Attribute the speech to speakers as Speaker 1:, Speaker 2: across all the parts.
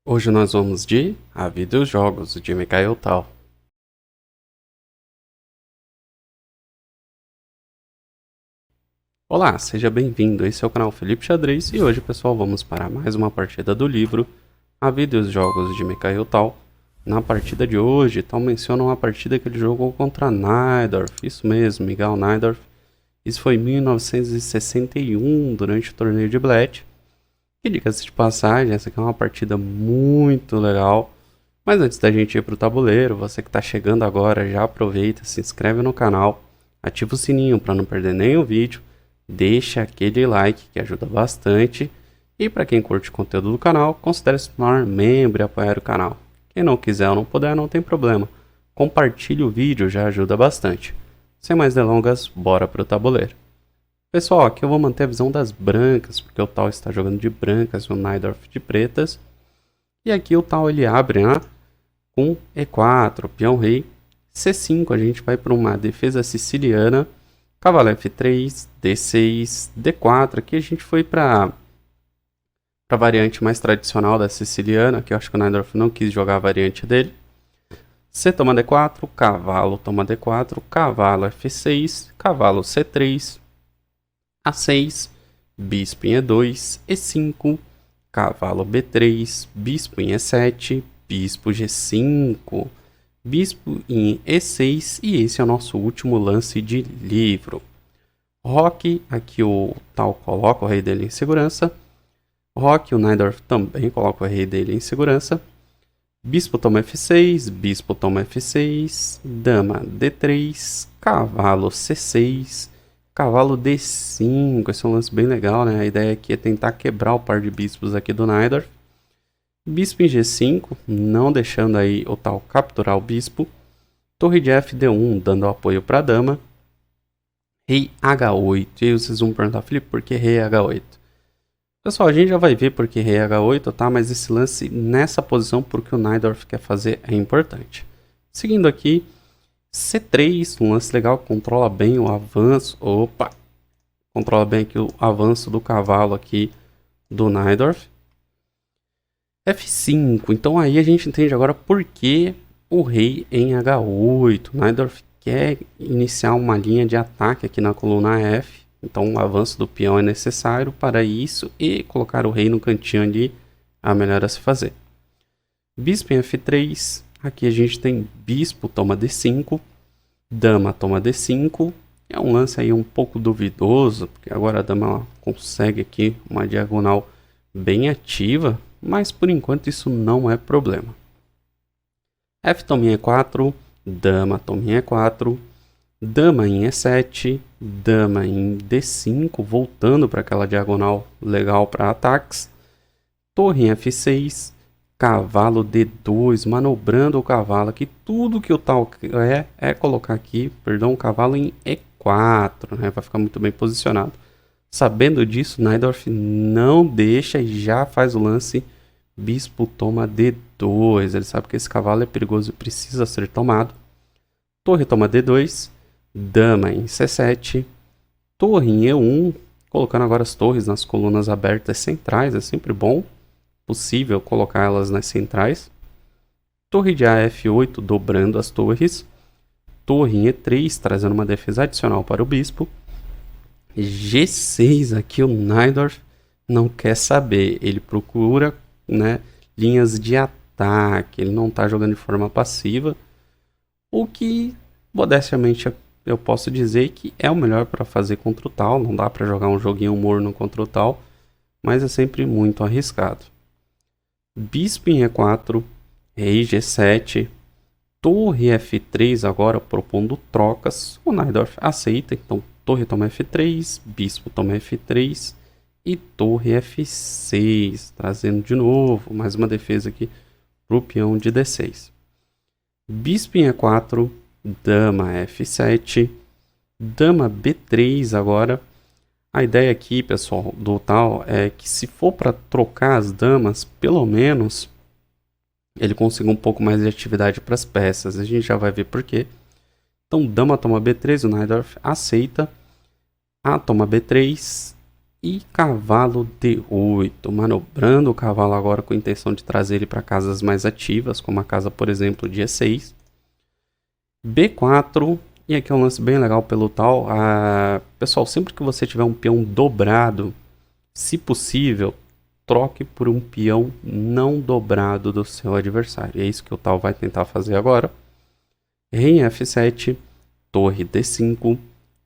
Speaker 1: Hoje nós vamos de A Vida e os Jogos, de Mikhail Tal. Olá, seja bem-vindo, esse é o canal Felipe Xadrez e hoje, pessoal, vamos para mais uma partida do livro A Vida e os Jogos, de Mikhail Tal. Na partida de hoje, Tal menciona uma partida que ele jogou contra Najdorf, isso mesmo, Miguel Najdorf. Isso foi em 1961, durante o torneio de Bled. E diga-se de passagem, essa aqui é uma partida muito legal. Mas antes da gente ir para o tabuleiro, você que está chegando agora, já aproveita, se inscreve no canal, ativa o sininho para não perder nenhum vídeo, deixa aquele like que ajuda bastante. E para quem curte o conteúdo do canal, considere se tornar membro e apoiar o canal. Quem não quiser ou não puder, não tem problema. Compartilhe o vídeo, já ajuda bastante. Sem mais delongas, bora para o tabuleiro. Pessoal, aqui eu vou manter a visão das brancas, porque o Tal está jogando de brancas e o Najdorf de pretas. E aqui o Tal ele abre, né, com E4, peão rei, C5, a gente vai para uma defesa siciliana, cavalo F3, D6, D4, aqui a gente foi para a variante mais tradicional da siciliana, que eu acho que o Najdorf não quis jogar a variante dele. C toma D4, cavalo toma D4, cavalo F6, cavalo C3, A6, bispo em E2, E5, cavalo B3, bispo em E7, bispo G5, bispo em E6 e esse é o nosso último lance de livro. Roque, aqui o Tal coloca o rei dele em segurança. Roque, o Najdorf também coloca o rei dele em segurança. Bispo toma F6, bispo toma F6, dama D3, cavalo C6, cavalo D5. Esse é um lance bem legal, né? A ideia aqui é tentar quebrar o par de bispos aqui do Najdorf. Bispo em G5, não deixando aí o Tal capturar o bispo. Torre de Fd1, dando apoio para a dama. Rei H8. E aí vocês vão perguntar, Felipe, por que rei H8? Pessoal, a gente já vai ver por que rei H8, tá? Mas esse lance nessa posição, porque o Najdorf quer fazer, é importante. Seguindo aqui, C3, um lance legal, controla bem o avanço. Opa! Controla bem aqui o avanço do cavalo aqui do Najdorf. F5, então aí a gente entende agora por que o rei em H8. Najdorf quer iniciar uma linha de ataque aqui na coluna F. Então o avanço do peão é necessário para isso e colocar o rei no cantinho ali é a melhor a se fazer. Bispo em F3, aqui a gente tem bispo toma D5, dama toma D5. É um lance aí um pouco duvidoso, porque agora a dama ela consegue aqui uma diagonal bem ativa, mas por enquanto isso não é problema. F toma em E4, dama toma em E4, dama em E7, dama em D5, voltando para aquela diagonal legal para ataques. Torre em F6, cavalo D2, manobrando o cavalo aqui. Tudo que o Tal é colocar aqui, perdão, o cavalo em E4, né? Vai ficar muito bem posicionado. Sabendo disso, Najdorf não deixa e já faz o lance bispo toma D2. Ele sabe que esse cavalo é perigoso e precisa ser tomado. Torre toma D2, dama em C7, torre em E1, colocando agora as torres nas colunas abertas centrais, é sempre bom, possível colocar elas nas centrais. Torre de AF8, dobrando as torres. Torre em E3, trazendo uma defesa adicional para o bispo. G6, aqui o Najdorf não quer saber, ele procura, né, linhas de ataque, ele não está jogando de forma passiva, o que modestamente eu posso dizer que é o melhor para fazer contra o Tal. Não dá para jogar um joguinho morno contra o Tal, mas é sempre muito arriscado. Bispo em E4, rei G7, torre F3 agora propondo trocas. O Najdorf aceita, então torre toma F3, bispo toma F3 e torre F6, trazendo de novo mais uma defesa aqui para o peão de D6. Bispo em E4, dama F7, dama B3 agora. A ideia aqui, pessoal, do Tal é que se for para trocar as damas, pelo menos ele consiga um pouco mais de atividade para as peças. A gente já vai ver por quê. Então, dama toma B3, o Najdorf aceita. A toma B3, e cavalo D8, manobrando o cavalo agora com a intenção de trazer ele para casas mais ativas, como a casa, por exemplo, de E6. B4, e aqui é um lance bem legal pelo tal. Pessoal, sempre que você tiver um peão dobrado, se possível, troque por um peão não dobrado do seu adversário. É isso que o tal vai tentar fazer agora. Rei em F7, torre D5,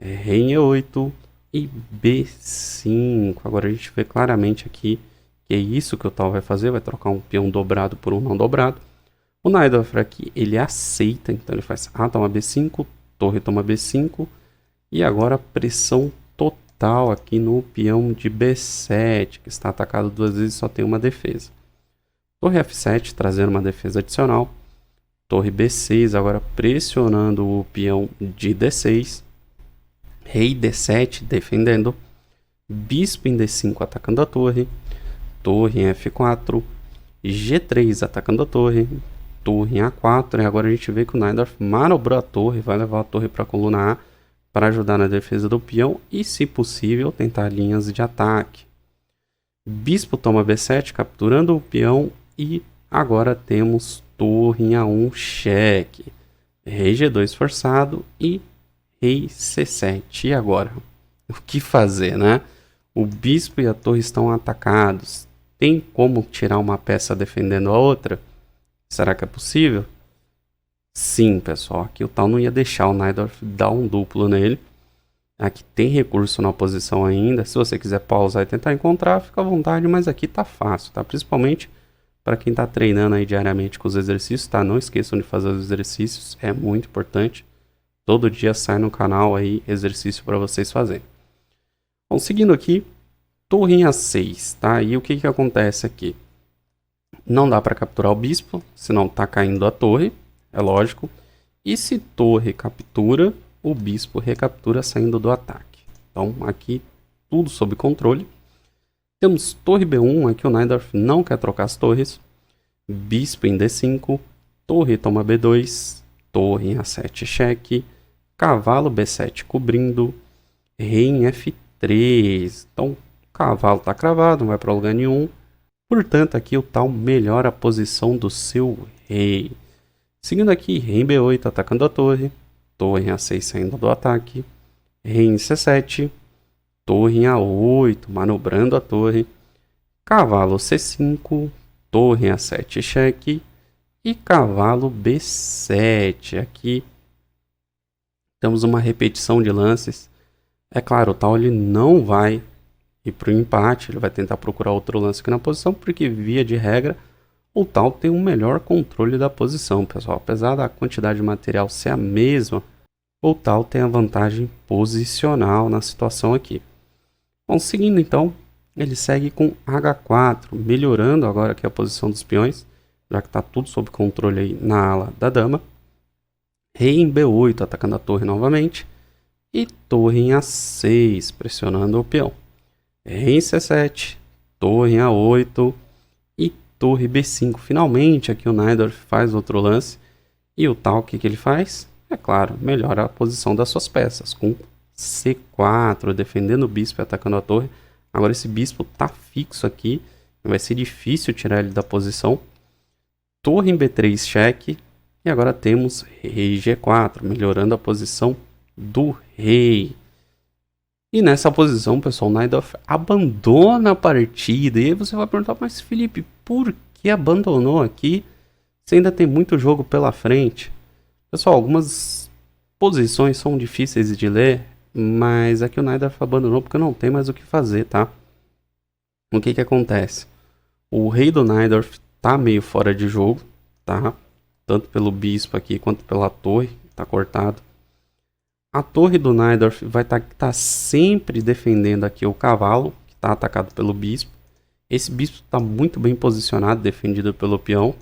Speaker 1: rei em E8 e B5. Agora a gente vê claramente aqui que é isso que o tal vai fazer. Vai trocar um peão dobrado por um não dobrado. O Najdorf aqui, ele aceita, então ele faz A toma B5, torre toma B5. E agora pressão total aqui no peão de B7, que está atacado duas vezes e só tem uma defesa. Torre F7, trazendo uma defesa adicional. Torre B6, agora pressionando o peão de D6. Rei D7, defendendo. Bispo em D5, atacando a torre. Torre em F4. G3, atacando a torre. Torre em A4. E agora a gente vê que o Najdorf manobrou a torre. Vai levar a torre para a coluna A para ajudar na defesa do peão. E, se possível, tentar linhas de ataque. Bispo toma B7, capturando o peão. E agora temos torre em A1, cheque. Rei G2 forçado e rei C7. E agora? O que fazer, né? O bispo e a torre estão atacados. Tem como tirar uma peça defendendo a outra? Será que é possível? Sim, pessoal. Aqui o tal não ia deixar o Najdorf dar um duplo nele. Aqui tem recurso na posição ainda. Se você quiser pausar e tentar encontrar, fica à vontade. Mas aqui tá fácil, tá? Principalmente para quem está treinando aí diariamente com os exercícios, tá? Não esqueçam de fazer os exercícios, é muito importante. Todo dia sai no canal aí exercício para vocês fazerem. Bom, seguindo aqui, torre em A6, tá? E o que acontece aqui? Não dá para capturar o bispo, senão tá caindo a torre, é lógico. E se torre captura, o bispo recaptura saindo do ataque. Então aqui tudo sob controle. Temos torre B1, aqui o Najdorf não quer trocar as torres. Bispo em D5, torre toma B2, torre em A7 cheque, cavalo B7 cobrindo, rei em F3. Então o cavalo está cravado, não vai para lugar nenhum. Portanto, aqui o tal melhora a posição do seu rei. Seguindo aqui, rei em B8 atacando a torre, torre em A6 saindo do ataque, rei em C7, torre em A8, manobrando a torre. Cavalo C5, torre em A7 cheque. E cavalo B7. Aqui temos uma repetição de lances. É claro, o tal ele não vai ir para o empate. Ele vai tentar procurar outro lance aqui na posição. Porque via de regra, o tal tem um melhor controle da posição, pessoal. Apesar da quantidade de material ser a mesma, o tal tem a vantagem posicional na situação aqui. Bom, seguindo então, ele segue com H4, melhorando agora aqui a posição dos peões, já que está tudo sob controle aí na ala da dama. Rei em B8, atacando a torre novamente. E torre em A6, pressionando o peão. Rei em C7, torre em A8 e torre B5. Finalmente aqui o Najdorf faz outro lance. E o tal, o que ele faz? É claro, melhora a posição das suas peças, com C4, defendendo o bispo e atacando a torre. Agora esse bispo tá fixo aqui, vai ser difícil tirar ele da posição. Torre em B3 cheque. E agora temos rei G4, melhorando a posição do rei. E nessa posição, pessoal, o Najdorf abandona a partida. E aí você vai perguntar, mas Felipe, por que abandonou aqui? Você ainda tem muito jogo pela frente. Pessoal, algumas posições são difíceis de ler, mas aqui o Najdorf abandonou porque não tem mais o que fazer, tá? O que acontece? O rei do Najdorf tá meio fora de jogo, tá? Tanto pelo bispo aqui quanto pela torre, tá cortado. A torre do Najdorf vai tá sempre defendendo aqui o cavalo, que tá atacado pelo bispo. Esse bispo tá muito bem posicionado, defendido pelo peão.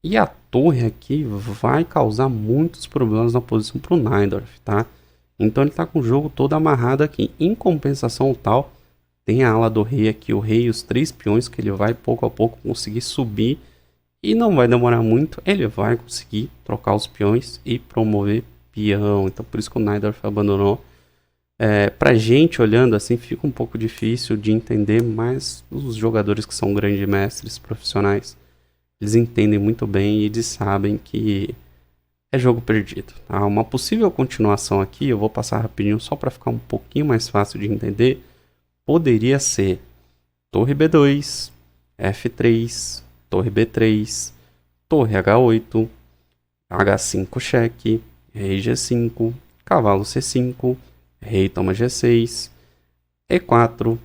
Speaker 1: E a torre aqui vai causar muitos problemas na posição para o Najdorf, tá? Então ele está com o jogo todo amarrado aqui. Em compensação tal, tem a ala do rei aqui, o rei e os 3 peões que ele vai pouco a pouco conseguir subir. E não vai demorar muito, ele vai conseguir trocar os peões e promover peão. Então por isso que o Najdorf abandonou. Pra gente olhando assim fica um pouco difícil de entender, mas os jogadores que são grandes mestres profissionais, eles entendem muito bem e eles sabem que é jogo perdido. Tá? Uma possível continuação aqui, eu vou passar rapidinho só para ficar um pouquinho mais fácil de entender, poderia ser torre B2, F3, torre B3, torre H8, H5 cheque, rei G5, cavalo C5, rei toma G6, E4,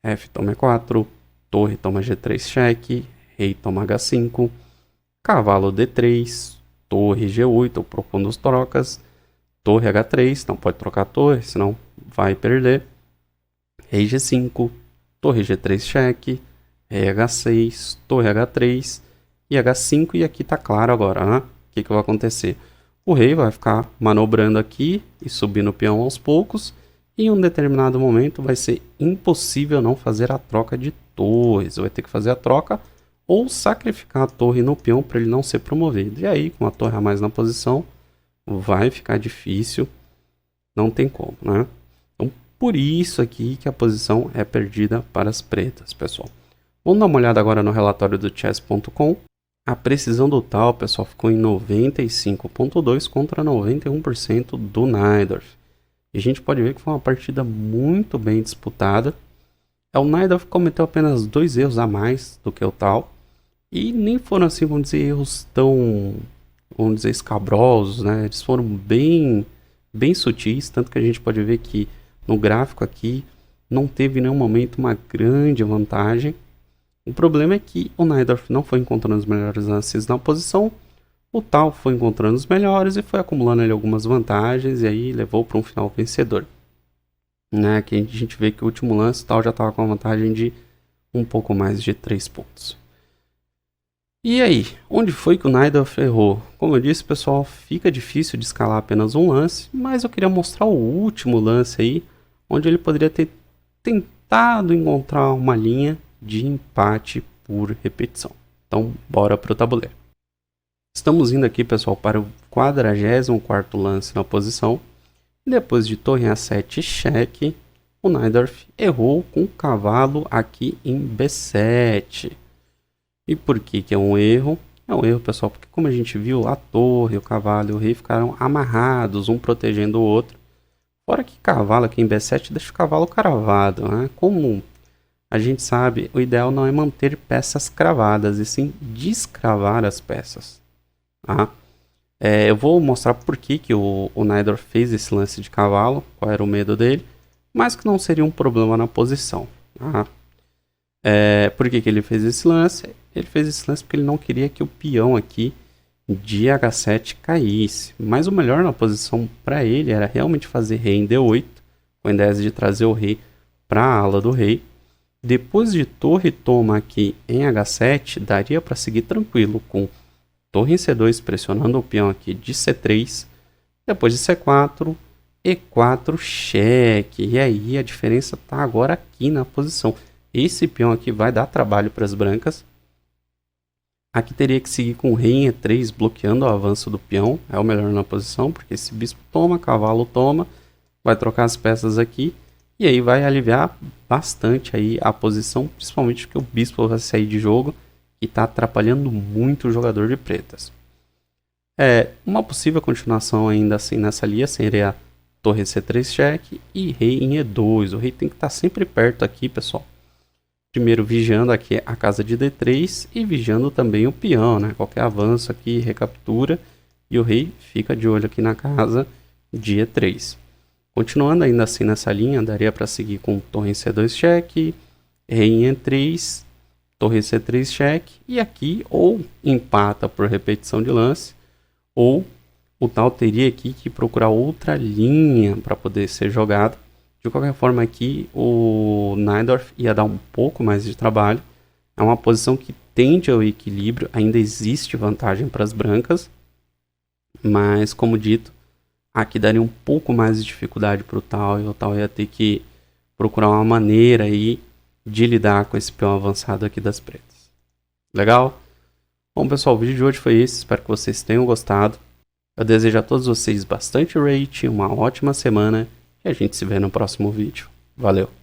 Speaker 1: F toma E4, torre toma G3 cheque, rei toma H5, cavalo D3, torre G8, propondo as trocas, torre H3, não pode trocar a torre, senão vai perder, rei G5, torre G3 cheque, rei H6, torre H3 e H5, e aqui tá claro agora, né? O que vai acontecer? O rei vai ficar manobrando aqui e subindo o peão aos poucos, e em um determinado momento vai ser impossível não fazer a troca de torres, vai ter que fazer a troca ou sacrificar a torre no peão para ele não ser promovido. E aí, com a torre a mais na posição, vai ficar difícil, não tem como, né? Então, por isso aqui que a posição é perdida para as pretas, pessoal. Vamos dar uma olhada agora no relatório do chess.com. A precisão do tal, pessoal, ficou em 95,2% contra 91% do Najdorf. E a gente pode ver que foi uma partida muito bem disputada. O Najdorf cometeu apenas 2 erros a mais do que o tal. E nem foram assim, vamos dizer, erros tão, vamos dizer, escabrosos, né? Eles foram bem sutis, tanto que a gente pode ver que no gráfico aqui não teve em nenhum momento uma grande vantagem. O problema é que o Najdorf não foi encontrando os melhores lances na posição, o tal foi encontrando os melhores e foi acumulando ali algumas vantagens e aí levou para um final vencedor. Né? Aqui a gente vê que o último lance o tal já estava com uma vantagem de um pouco mais de 3 pontos. E aí, onde foi que o Najdorf errou? Como eu disse, pessoal, fica difícil de escalar apenas um lance, mas eu queria mostrar o último lance aí, onde ele poderia ter tentado encontrar uma linha de empate por repetição. Então, bora para o tabuleiro. Estamos indo aqui, pessoal, para o 44º lance na posição. Depois de torre A7 cheque, o Najdorf errou com o cavalo aqui em B7. E por que é um erro? É um erro, pessoal, porque como a gente viu, a torre, o cavalo e o rei ficaram amarrados, um protegendo o outro. Fora que cavalo aqui em B7 deixa o cavalo cravado, né? Como a gente sabe, o ideal não é manter peças cravadas, e sim descravar as peças. Tá? Eu vou mostrar por que o Najdorf fez esse lance de cavalo, qual era o medo dele, mas que não seria um problema na posição. Tá? Por que ele fez esse lance? Ele fez esse lance porque ele não queria que o peão aqui de H7 caísse. Mas o melhor na posição para ele era realmente fazer rei em D8, com a ideia de trazer o rei para a ala do rei. Depois de torre toma aqui em H7, daria para seguir tranquilo com torre em C2 pressionando o peão aqui de C3. Depois de C4, E4 cheque. E aí a diferença está agora aqui na posição. Esse peão aqui vai dar trabalho para as brancas. Aqui teria que seguir com o rei em E3, bloqueando o avanço do peão. É o melhor na posição, porque esse bispo toma, cavalo toma. Vai trocar as peças aqui. E aí vai aliviar bastante aí a posição, principalmente porque o bispo vai sair de jogo e está atrapalhando muito o jogador de pretas. Uma possível continuação ainda assim nessa linha seria a torre C3 cheque e rei em E2. O rei tem que estar sempre perto aqui, pessoal. Primeiro vigiando aqui a casa de D3 e vigiando também o peão, né? Qualquer avanço aqui recaptura e o rei fica de olho aqui na casa de E3. Continuando ainda assim nessa linha, daria para seguir com torre em C2 cheque, rei em E3, torre C3 cheque e aqui ou empata por repetição de lance ou o tal teria aqui que procurar outra linha para poder ser jogado. De qualquer forma aqui o Najdorf ia dar um pouco mais de trabalho. É uma posição que tende ao equilíbrio, ainda existe vantagem para as brancas, mas como dito, aqui daria um pouco mais de dificuldade para o tal, e o tal ia ter que procurar uma maneira aí de lidar com esse peão avançado aqui das pretas. Legal? Bom, pessoal, o vídeo de hoje foi esse, espero que vocês tenham gostado. Eu desejo a todos vocês bastante rate, uma ótima semana e a gente se vê no próximo vídeo. Valeu!